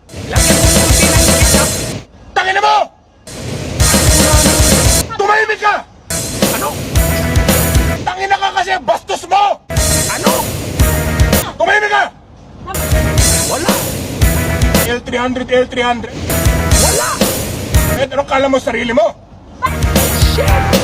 Lagyan mo yung tinang ketchup. Tangina mo! Tumahimik ka! Ano? Tangina ka kasi bastos mo! Ano? Tumahimik ka! Wala. L300, L300. Wala. Eh, ano kala mo sa sarili mo? Shit!